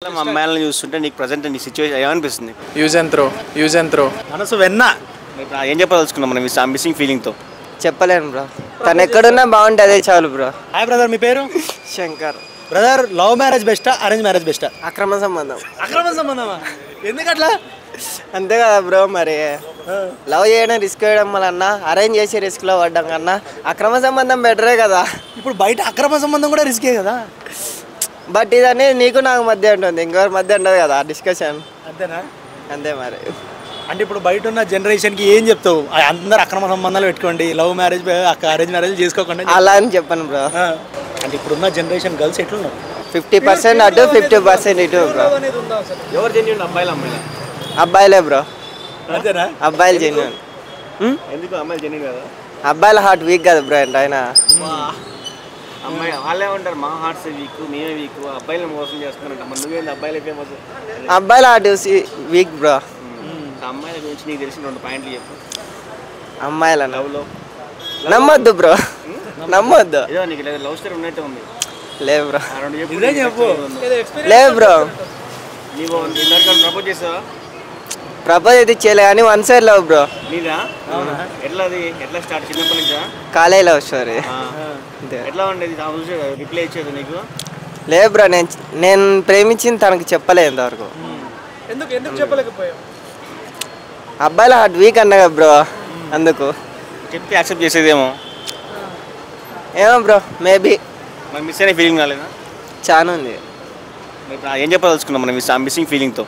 అమ్మాయిలను చూస్తుంటే నీకు ప్రజెంట్ నీ సిచ్యువేషన్ ఏమనిపిస్తుంది? యూజ్ అండ్ త్రో మనసు వెన్న ఏం చెప్పదలుచుకున్నాం మనం ఈ మిస్సింగ్ ఫీలింగ్తో? చెప్పలేను బ్రో, తను ఎక్కడున్నా బాగుంటే అదే చాలు బ్రో. హాయ్ బ్రదర్, మీ పేరు? శంకర్. బ్రదర్, లవ్ మ్యారేజ్ బెస్టా అరేంజ్ మ్యారేజ్ బెస్టా? అక్రమ సంబంధం. అక్రమ సంబంధమా? ఎందుకట్లా? అంతే కదా బ్రో, మరి లవ్ చేయడం రిస్క్ వేయడం వలన అరేంజ్ చేసి రిస్క్లో పడ్డం కన్నా అక్రమ సంబంధం బెటరే కదా. ఇప్పుడు బయట అక్రమ సంబంధం కూడా రిస్కే కదా. బట్ ఇదన్నీ నీకు నాకు మధ్య ఉంటుంది, ఇంకొకరి మధ్య ఉండదు కదా డిస్కషన్. అంతేనా? అంతే మరి. అంటే ఇప్పుడు బయట ఉన్న జనరేషన్కి ఏం చెప్తావు? అందరు అక్రమ సంబంధాలు పెట్టుకోండి, లవ్ మ్యారేజ్ అరేంజ్ మ్యారేజ్ చేసుకోకండి అలా అని చెప్పను బ్రో. అంటే ఇప్పుడున్న జనరేషన్ గర్ల్స్ ఎట్లున్నారు? 50% అటు 50% ఇటు బ్రో. ఎవరు జెన్యూన్, అబ్బాయిలు అమ్మాయిలా? అబ్బాయిలే బ్రో. అంతేనా? అబ్బాయిలు జెన్యూన్. ఎందుకు అమ్మాయిలు జెన్యూన్ కదా? అబ్బాయిల హార్ట్ వీక్ కదా బ్రో. అంటే ఆయన అమ్మాయి వాళ్ళే ఉంటారు, మా హార్ట్స్ వీక్, మేమే వీక్, అబ్బాయిలు మోసం చేస్తున్నారంట. మరి నువ్వేంది అబ్బాయిలు ఫేమస్? అబ్బాయిల హార్ట్ వీక్ బ్రో. అమ్మాయిల గురించి నీకు తెలిసిన 2 పాయింట్లు చెప్పు. అమ్మాయిల లవ్లో నమ్మొద్దు బ్రో, నమ్మొద్దు. ఏదో నీకు లవ్ స్టోరీ ఉన్నట్టు ఉంది. లేదు బ్రో, చెప్పు. లేదు బ్రో. నీవు ఇందరికీ ప్రపోజ్ చేసావా? ప్రపోజ్ అయితే చేయలే కానీ 1 side లవ్ బ్రో. నీదా? ఎట్లా స్టార్ట్? చిన్నప్పటి నుంచా? College love story. ఎట్లా ఉండేది? రిప్లై ఇచ్చేది నీకు? లేదు బ్రో, నేను ప్రేమించింది తనకు చెప్పలేదు ఇంతవరకు. ఎందుకు చెప్పలేకపోయావు? అబ్బాయిల హార్ట్ వీక్ అన్నా కదా బ్రో, అందుకు. చెప్తే యాక్సెప్ట్ చేసేదేమో. ఏమో బ్రో, మేబీ. మరి మిస్ అయిన ఫీలింగ్ రాలేదా? చాలా ఉంది. ఏం చెప్పదలుచుకున్నాం మనం ఈ మిస్సింగ్ ఫీలింగ్తో?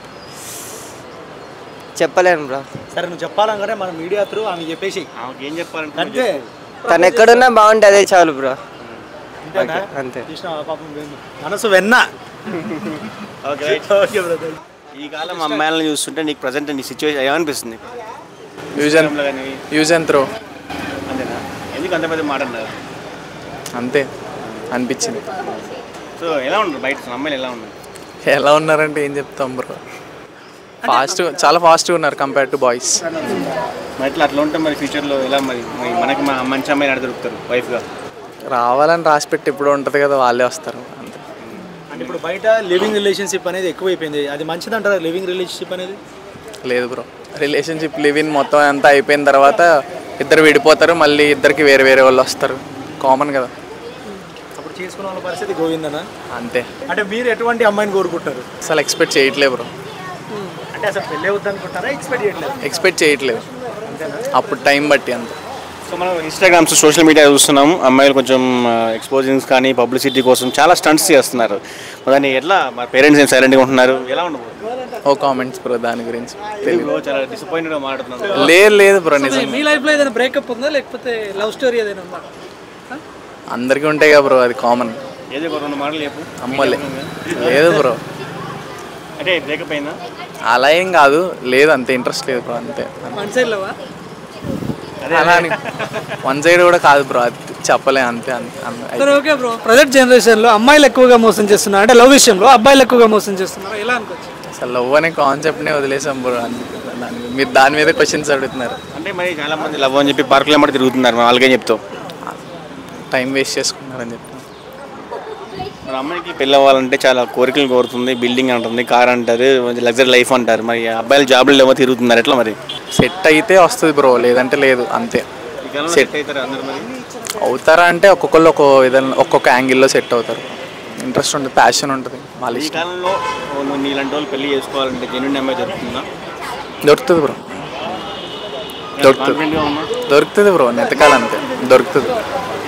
చెప్పలేను బ్రో. సరే, నువ్వు చెప్పాలంటే మన మీడియా త్రూ ఆమె చెప్పేసి ఆమెకి ఏం చెప్పాలంటే అంతే. తను ఎక్కడున్నా బాగుంటే అదే చాలు బ్రో. అంతే. మనసు వెన్న. Okay brother. ఈ కాలం అమ్మాయిలను చూస్తుంటే నీకు ప్రజెంట్ నీ సిచ్యువేషన్ ఏమనిపిస్తుంది? Use and throw. అంతేనా? ఎందుకు అంత పెద్ద మాట అన్నారు? అంతే అనిపించింది. సో ఎలా ఉన్నారు బయట అమ్మాయిలు? ఎలా ఉన్నారంటే ఏం చెప్తాం బ్రో, చాలా ఫాస్ట్గా ఉన్నారు కంపేర్ టు బాయ్స్. మరి అట్లా ఉంటే మరి ఫ్యూచర్లో ఎలా? మరి మనకి మంచి అమ్మాయిని ఆడ దొరుకుతారు వైఫ్గా? రావాలని రాసిపెట్టి ఇప్పుడు ఉంటుంది కదా, వాళ్ళే వస్తారు అంతే. అంటే ఇప్పుడు బయట లివింగ్ రిలేషన్షిప్ అనేది ఎక్కువైపోయింది, అది మంచిది అంటారా లివింగ్ రిలేషన్షిప్ అనేది? లేదు బ్రో, రిలేషన్షిప్ లివింగ్ మొత్తం అంతా అయిపోయిన తర్వాత ఇద్దరు విడిపోతారు, మళ్ళీ ఇద్దరికి వేరే వేరే వాళ్ళు వస్తారు, కామన్ కదా. అప్పుడు చేసుకున్న వాళ్ళ పరిస్థితి గోవిందనా? అంతే. అంటే మీరు ఎటువంటి అమ్మాయిని కోరుకుంటారు? అసలు ఎక్స్పెక్ట్ చేయట్లేదు బ్రో. అంటే అసలు పెళ్ళే వద్దనుకుంటారా? ఎక్స్పెక్ట్ చేయట్లేదు, అప్పుడు టైం బట్టి అంత. సో మనం ఇన్స్టాగ్రామ్స్, సోషల్ మీడియా చూస్తున్నాం, అమ్మాయిలు కొంచెం ఎక్స్పోజింగ్స్ కానీ పబ్లిసిటీ కోసం చాలా స్టంట్స్ చేస్తున్నారు. దాన్ని ఎట్లా మా పేరెంట్స్ ఏం సైలెంట్గా ఉంటున్నారు? ఎలా ఉండదు? ఓ కామెంట్స్ బ్రో దాని గురించి చాలా డిసప్పాయింటెడ్గా మాట్లాడుతున్నారు. లేదు బ్రో, నిజం. మీ లైఫ్లో ఏదైనా బ్రేకప్ ఉందా, లేకపోతే లవ్ స్టోరీ ఏదైనా ఉందా? అందరికీ ఉంటాయి కదా బ్రో, అది కామన్. ఏదో 2 మాటలు చెప్పు. అమ్మలే లేదు బ్రో. అంటే బ్రేకప్ అయిందా? అలా ఏం కాదు, లేదు అంతే ఇంట్రెస్ట్ లేదు బ్రో, అంతే. One side లవా? అలా అని 1 side కూడా కాదు బ్రో, అది చెప్పలే అంతే. సరే ఓకే బ్రో, ప్రజెంట్ జనరేషన్లో అమ్మాయిలు ఎక్కువగా మోసం చేస్తున్నారు, అంటే లవ్ విషయంలో అబ్బాయిలు ఎక్కువగా మోసం చేస్తున్నారు, ఎలా అనుకోవచ్చు? అసలు లవ్ అనే కాన్సెప్ట్నే వదిలేసాం బ్రో. మీరు దాని మీద క్వశ్చన్స్ అడుగుతున్నారు. అంటే మరి చాలా మంది లవ్ అని చెప్పి పార్కులు ఏమంటే తిరుగుతున్నారు, వాళ్ళకేం చెప్తావు? టైం వేస్ట్ చేసుకుంటున్నారని చెప్తాను. మన అమ్మాయికి పెళ్ళి అవ్వాలంటే చాలా కోరికలు కోరుతుంది, బిల్డింగ్ అంటుంది, కార్ అంటారు, లగ్జరీ లైఫ్ అంటారు. మరి అబ్బాయిలు జాబులు ఏమో తిరుగుతున్నారు, ఎట్లా మరి? సెట్ అయితే వస్తుంది బ్రో, లేదంటే లేదు అంతే. సెట్ అవుతారా అందరు? మరి అవుతారా అంటే ఒక్కొక్కళ్ళు ఒక్కొక్క యాంగిల్లో సెట్ అవుతారు. ఇంట్రెస్ట్ ఉంటుంది, ప్యాషన్ ఉంటుంది. ఈ కాలంలో నీలాంటి వాళ్ళు పెళ్లి చేసుకోవాలంటే జెన్యూన్ అమ్మాయి దొరుకుతుందా? దొరుకుతుంది బ్రో, దొరుకుతుంది బ్రో, నెతకాలంతే దొరుకుతుంది.